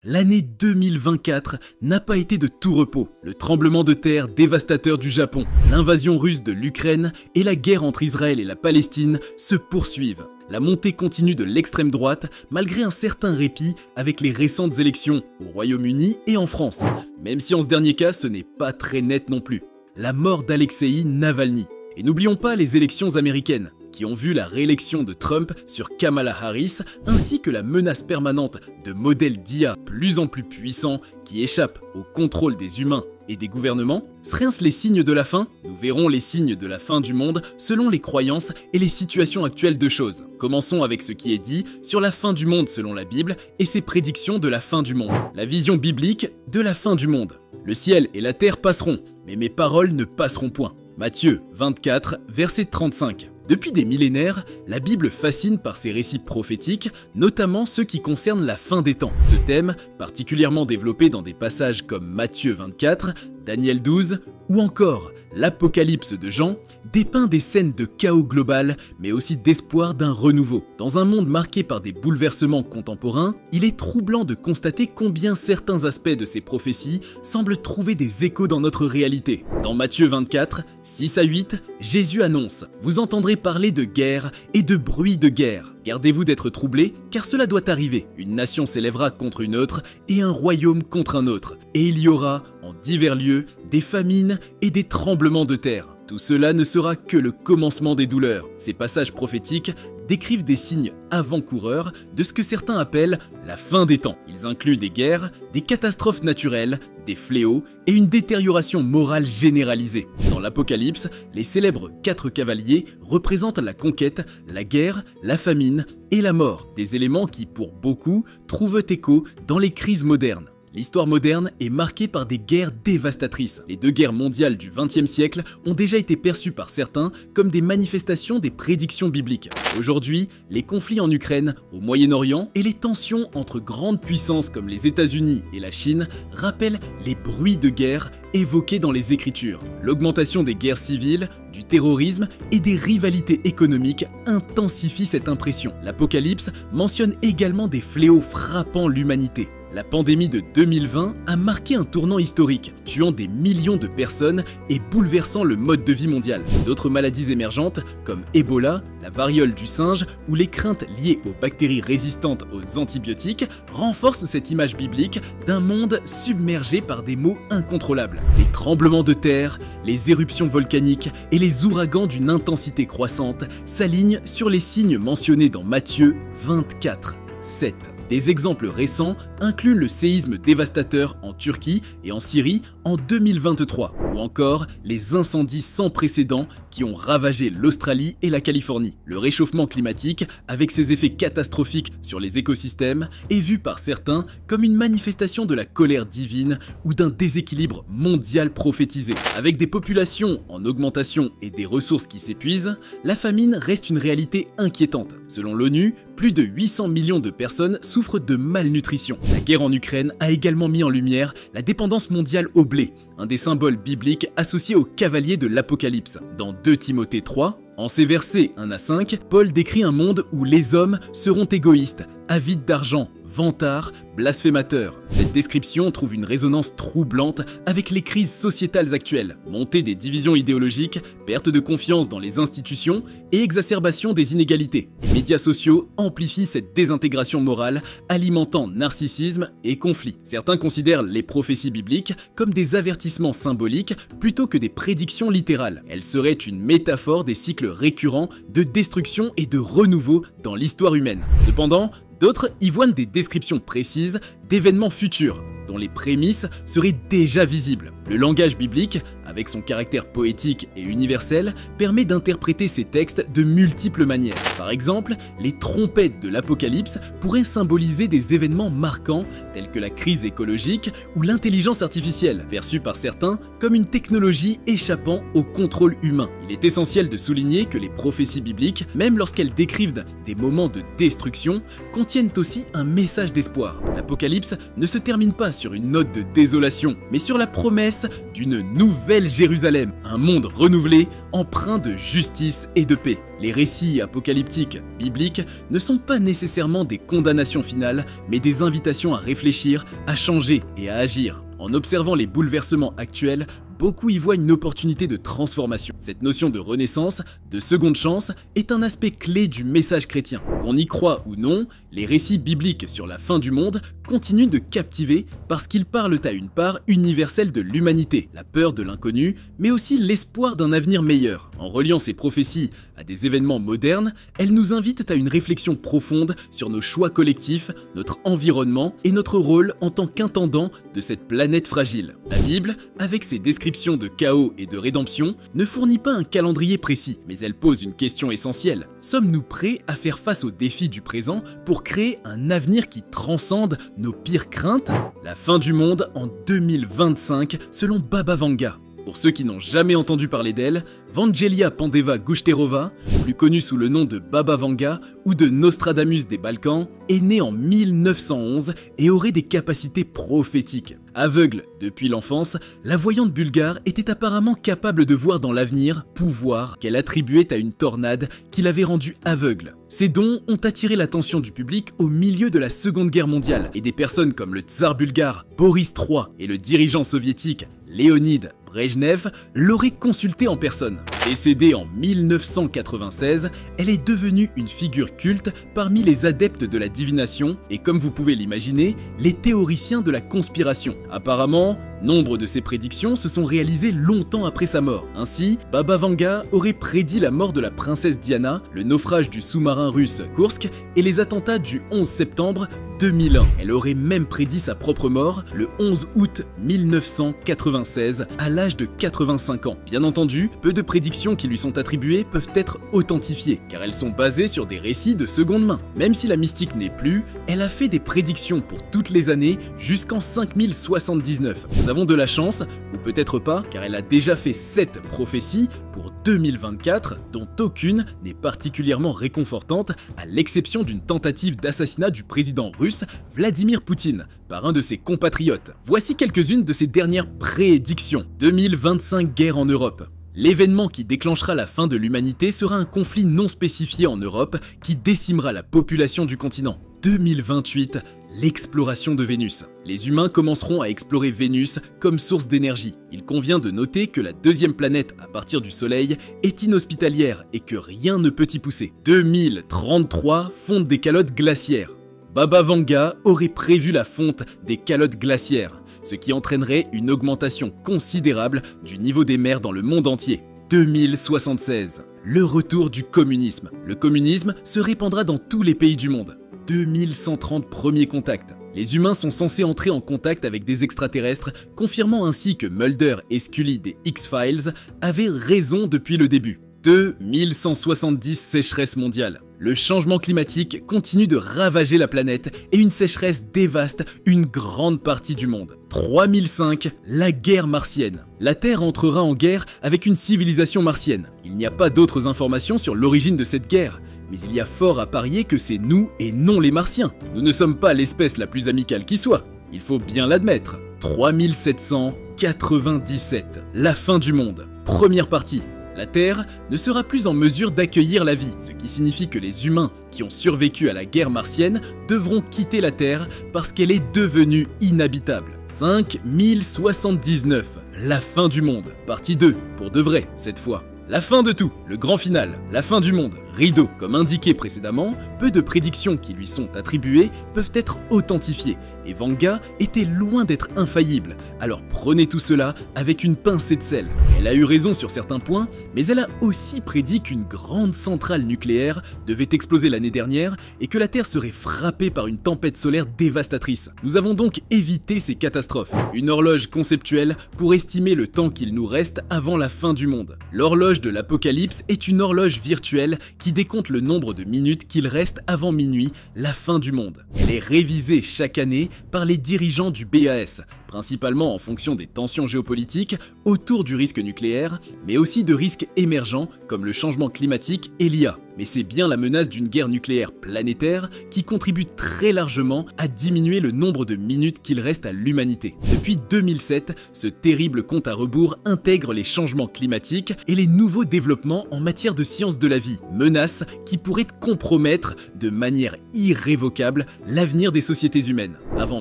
L'année 2024 n'a pas été de tout repos. Le tremblement de terre dévastateur du Japon, l'invasion russe de l'Ukraine et la guerre entre Israël et la Palestine se poursuivent. La montée continue de l'extrême droite malgré un certain répit avec les récentes élections au Royaume-Uni et en France, même si en ce dernier cas ce n'est pas très net non plus. La mort d'Alexeï Navalny. Et n'oublions pas les élections américaines, qui ont vu la réélection de Trump sur Kamala Harris, ainsi que la menace permanente de modèles d'IA plus en plus puissants qui échappent au contrôle des humains et des gouvernements. Seraient-ce les signes de la fin? Nous verrons les signes de la fin du monde selon les croyances et les situations actuelles de choses. Commençons avec ce qui est dit sur la fin du monde selon la Bible et ses prédictions de la fin du monde. La vision biblique de la fin du monde. Le ciel et la terre passeront, mais mes paroles ne passeront point. Matthieu 24, verset 35. Depuis des millénaires, la Bible fascine par ses récits prophétiques, notamment ceux qui concernent la fin des temps. Ce thème, particulièrement développé dans des passages comme Matthieu 24, Daniel 12 ou encore l'Apocalypse de Jean, dépeint des scènes de chaos global, mais aussi d'espoir d'un renouveau. Dans un monde marqué par des bouleversements contemporains, il est troublant de constater combien certains aspects de ces prophéties semblent trouver des échos dans notre réalité. Dans Matthieu 24, 6 à 8, Jésus annonce « Vous entendrez parler de guerre et de bruit de guerre. Gardez-vous d'être troublés, car cela doit arriver. Une nation s'élèvera contre une autre, et un royaume contre un autre. Et il y aura, en divers lieux, des famines et des tremblements de terre. Tout cela ne sera que le commencement des douleurs. » Ces passages prophétiques décrivent des signes avant-coureurs de ce que certains appellent la fin des temps. Ils incluent des guerres, des catastrophes naturelles, des fléaux et une détérioration morale généralisée. Dans l'Apocalypse, les célèbres 4 cavaliers représentent la conquête, la guerre, la famine et la mort, des éléments qui, pour beaucoup, trouvent écho dans les crises modernes. L'histoire moderne est marquée par des guerres dévastatrices. Les 2 guerres mondiales du XXe siècle ont déjà été perçues par certains comme des manifestations des prédictions bibliques. Aujourd'hui, les conflits en Ukraine, au Moyen-Orient et les tensions entre grandes puissances comme les États-Unis et la Chine rappellent les bruits de guerre évoqués dans les Écritures. L'augmentation des guerres civiles, du terrorisme et des rivalités économiques intensifie cette impression. L'Apocalypse mentionne également des fléaux frappant l'humanité. La pandémie de 2020 a marqué un tournant historique, tuant des millions de personnes et bouleversant le mode de vie mondial. D'autres maladies émergentes, comme Ebola, la variole du singe ou les craintes liées aux bactéries résistantes aux antibiotiques, renforcent cette image biblique d'un monde submergé par des maux incontrôlables. Les tremblements de terre, les éruptions volcaniques et les ouragans d'une intensité croissante s'alignent sur les signes mentionnés dans Matthieu 24, 7. Des exemples récents incluent le séisme dévastateur en Turquie et en Syrie en 2023, ou encore les incendies sans précédent qui ont ravagé l'Australie et la Californie. Le réchauffement climatique, avec ses effets catastrophiques sur les écosystèmes, est vu par certains comme une manifestation de la colère divine ou d'un déséquilibre mondial prophétisé. Avec des populations en augmentation et des ressources qui s'épuisent, la famine reste une réalité inquiétante. Selon l'ONU, plus de 800 millions de personnes souffrent de malnutrition. La guerre en Ukraine a également mis en lumière la dépendance mondiale au blé, un des symboles bibliques associés aux cavaliers de l'Apocalypse. Dans 2 Timothée 3, en ces versets 1 à 5, Paul décrit un monde où les hommes seront égoïstes, avides d'argent, vantards, blasphémateurs. Cette description trouve une résonance troublante avec les crises sociétales actuelles, montée des divisions idéologiques, perte de confiance dans les institutions et exacerbation des inégalités. Les médias sociaux amplifient cette désintégration morale, alimentant narcissisme et conflits. Certains considèrent les prophéties bibliques comme des avertissements symboliques plutôt que des prédictions littérales. Elles seraient une métaphore des cycles récurrents de destruction et de renouveau dans l'histoire humaine. Cependant, d'autres y voient des descriptions précises d'événements futurs, dont les prémices seraient déjà visibles. Le langage biblique, avec son caractère poétique et universel, permet d'interpréter ces textes de multiples manières. Par exemple, les trompettes de l'Apocalypse pourraient symboliser des événements marquants tels que la crise écologique ou l'intelligence artificielle, perçue par certains comme une technologie échappant au contrôle humain. Il est essentiel de souligner que les prophéties bibliques, même lorsqu'elles décrivent des moments de destruction, contiennent aussi un message d'espoir. L'Apocalypse ne se termine pas sur une note de désolation, mais sur la promesse d'une nouvelle Nouvelle Jérusalem, un monde renouvelé, empreint de justice et de paix. Les récits apocalyptiques, bibliques, ne sont pas nécessairement des condamnations finales, mais des invitations à réfléchir, à changer et à agir. En observant les bouleversements actuels, beaucoup y voient une opportunité de transformation. Cette notion de renaissance, de seconde chance, est un aspect clé du message chrétien. Qu'on y croit ou non, les récits bibliques sur la fin du monde continuent de captiver parce qu'ils parlent à une part universelle de l'humanité, la peur de l'inconnu, mais aussi l'espoir d'un avenir meilleur. En reliant ces prophéties à des événements modernes, elles nous invitent à une réflexion profonde sur nos choix collectifs, notre environnement et notre rôle en tant qu'intendant de cette planète fragile. La Bible, avec ses descriptions de chaos et de rédemption, ne fournit pas un calendrier précis, mais elle pose une question essentielle. Sommes-nous prêts à faire face aux défis du présent pour créer un avenir qui transcende nos pires craintes? La fin du monde en 2025 selon Baba Vanga. Pour ceux qui n'ont jamais entendu parler d'elle, Vangelia Pandeva Gushterova, plus connue sous le nom de Baba Vanga ou de Nostradamus des Balkans, est née en 1911 et aurait des capacités prophétiques. Aveugle depuis l'enfance, la voyante bulgare était apparemment capable de voir dans l'avenir, pouvoir qu'elle attribuait à une tornade qui l'avait rendue aveugle. Ces dons ont attiré l'attention du public au milieu de la Seconde Guerre mondiale et des personnes comme le tsar bulgare Boris III et le dirigeant soviétique Léonid Brejnev l'aurait consultée en personne. Décédée en 1996, elle est devenue une figure culte parmi les adeptes de la divination et, comme vous pouvez l'imaginer, les théoriciens de la conspiration. Apparemment, nombre de ses prédictions se sont réalisées longtemps après sa mort. Ainsi, Baba Vanga aurait prédit la mort de la princesse Diana, le naufrage du sous-marin russe Kursk et les attentats du 11 septembre 2001. Elle aurait même prédit sa propre mort le 11 août 1996 à l'âge de 85 ans. Bien entendu, peu de prédictions qui lui sont attribuées peuvent être authentifiées, car elles sont basées sur des récits de seconde main. Même si la mystique n'est plus, elle a fait des prédictions pour toutes les années jusqu'en 5079. Nous avons de la chance, ou peut-être pas, car elle a déjà fait 7 prophéties pour 2024, dont aucune n'est particulièrement réconfortante, à l'exception d'une tentative d'assassinat du président russe Vladimir Poutine par un de ses compatriotes. Voici quelques-unes de ses dernières prédictions. 2025 guerre en Europe. L'événement qui déclenchera la fin de l'humanité sera un conflit non spécifié en Europe qui décimera la population du continent. 2028, l'exploration de Vénus. Les humains commenceront à explorer Vénus comme source d'énergie. Il convient de noter que la deuxième planète à partir du Soleil est inhospitalière et que rien ne peut y pousser. 2033, fonte des calottes glaciaires. Baba Vanga aurait prévu la fonte des calottes glaciaires, ce qui entraînerait une augmentation considérable du niveau des mers dans le monde entier. 2076, le retour du communisme. Le communisme se répandra dans tous les pays du monde. 2130 premiers contacts. Les humains sont censés entrer en contact avec des extraterrestres, confirmant ainsi que Mulder et Scully des X-Files avaient raison depuis le début. 2170 sécheresse mondiale. Le changement climatique continue de ravager la planète et une sécheresse dévaste une grande partie du monde. 3005, la guerre martienne. La Terre entrera en guerre avec une civilisation martienne. Il n'y a pas d'autres informations sur l'origine de cette guerre, mais il y a fort à parier que c'est nous et non les martiens. Nous ne sommes pas l'espèce la plus amicale qui soit, il faut bien l'admettre. 3797, la fin du monde. Première partie. La Terre ne sera plus en mesure d'accueillir la vie, ce qui signifie que les humains qui ont survécu à la guerre martienne devront quitter la Terre parce qu'elle est devenue inhabitable. 5079, la fin du monde. Partie 2, pour de vrai cette fois. La fin de tout, le grand final, la fin du monde, rideau. Comme indiqué précédemment, peu de prédictions qui lui sont attribuées peuvent être authentifiées, et Vanga était loin d'être infaillible, alors prenez tout cela avec une pincée de sel. Elle a eu raison sur certains points, mais elle a aussi prédit qu'une grande centrale nucléaire devait exploser l'année dernière et que la Terre serait frappée par une tempête solaire dévastatrice. Nous avons donc évité ces catastrophes. Une horloge conceptuelle pour estimer le temps qu'il nous reste avant la fin du monde. L'horloge de l'Apocalypse est une horloge virtuelle qui décompte le nombre de minutes qu'il reste avant minuit, la fin du monde. Elle est révisée chaque année par les dirigeants du BAS, principalement en fonction des tensions géopolitiques autour du risque nucléaire, mais aussi de risques émergents comme le changement climatique et l'IA. mais c'est bien la menace d'une guerre nucléaire planétaire qui contribue très largement à diminuer le nombre de minutes qu'il reste à l'humanité. Depuis 2007, ce terrible compte à rebours intègre les changements climatiques et les nouveaux développements en matière de sciences de la vie, menaces qui pourraient compromettre de manière irrévocable l'avenir des sociétés humaines. Avant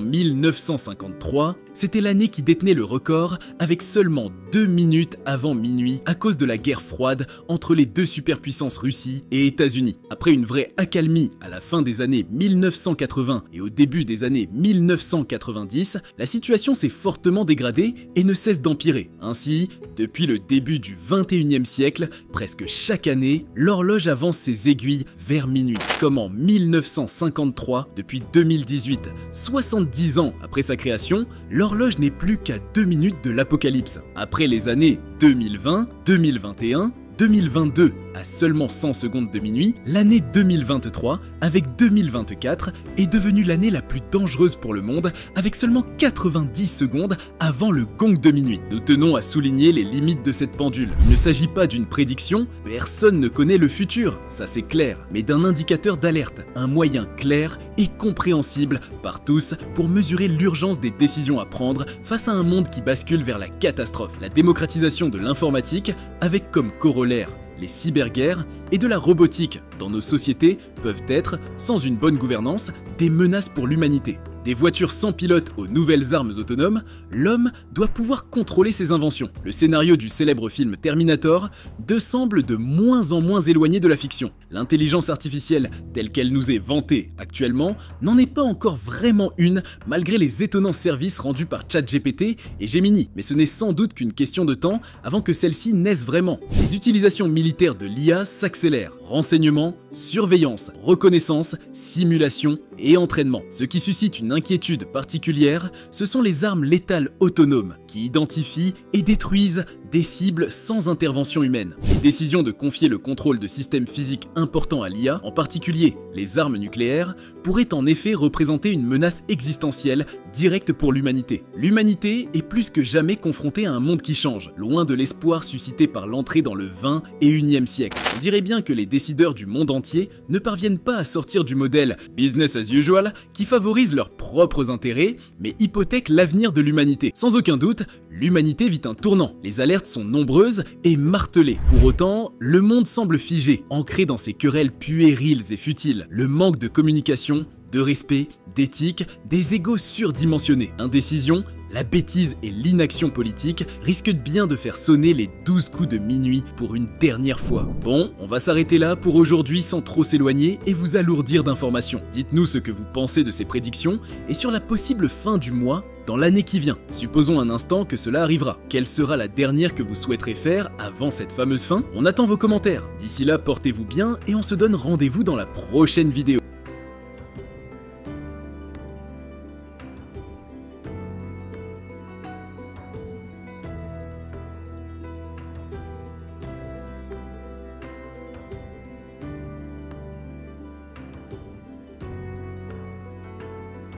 1953, c'était l'année qui détenait le record avec seulement 2 minutes avant minuit à cause de la guerre froide entre les deux superpuissances Russie et États-Unis. Après une vraie accalmie à la fin des années 1980 et au début des années 1990, la situation s'est fortement dégradée et ne cesse d'empirer. Ainsi, depuis le début du 21e siècle, presque chaque année, l'horloge avance ses aiguilles vers minuit. Comme en 1953, depuis 2018, 70 ans après sa création, l'horloge n'est plus qu'à 2 minutes de l'apocalypse. Après les années 2020, 2021, 2022 à seulement 100 secondes de minuit, l'année 2023 avec 2024 est devenue l'année la plus dangereuse pour le monde avec seulement 90 secondes avant le gong de minuit. Nous tenons à souligner les limites de cette pendule. Il ne s'agit pas d'une prédiction, personne ne connaît le futur, ça c'est clair, mais d'un indicateur d'alerte, un moyen clair et compréhensible par tous pour mesurer l'urgence des décisions à prendre face à un monde qui bascule vers la catastrophe. La démocratisation de l'informatique avec comme corollaire les cyberguerres et de la robotique dans nos sociétés peuvent être, sans une bonne gouvernance, des menaces pour l'humanité. Des voitures sans pilote aux nouvelles armes autonomes, l'homme doit pouvoir contrôler ses inventions. Le scénario du célèbre film Terminator semble de moins en moins éloigné de la fiction. L'intelligence artificielle telle qu'elle nous est vantée actuellement n'en est pas encore vraiment une malgré les étonnants services rendus par ChatGPT et Gemini, mais ce n'est sans doute qu'une question de temps avant que celle-ci naisse vraiment. Les utilisations militaires de l'IA s'accélèrent. Renseignement, surveillance, reconnaissance, simulation et entraînement. Ce qui suscite une inquiétude particulière, ce sont les armes létales autonomes qui identifient et détruisent des cibles sans intervention humaine. Les décisions de confier le contrôle de systèmes physiques importants à l'IA, en particulier les armes nucléaires, pourraient en effet représenter une menace existentielle directe pour l'humanité. L'humanité est plus que jamais confrontée à un monde qui change, loin de l'espoir suscité par l'entrée dans le 21e siècle. On dirait bien que les décideurs du monde entier ne parviennent pas à sortir du modèle business as usual qui favorise leurs propres intérêts mais hypothèque l'avenir de l'humanité. Sans aucun doute, l'humanité vit un tournant. Les alertes sont nombreuses et martelées. Pour autant, le monde semble figé, ancré dans ses querelles puériles et futiles. Le manque de communication, de respect, d'éthique, des égos surdimensionnés, indécision, la bêtise et l'inaction politique risquent bien de faire sonner les 12 coups de minuit pour une dernière fois. Bon, on va s'arrêter là pour aujourd'hui sans trop s'éloigner et vous alourdir d'informations. Dites-nous ce que vous pensez de ces prédictions et sur la possible fin du mois dans l'année qui vient. Supposons un instant que cela arrivera. Quelle sera la dernière que vous souhaiterez faire avant cette fameuse fin? On attend vos commentaires. D'ici là, portez-vous bien et on se donne rendez-vous dans la prochaine vidéo.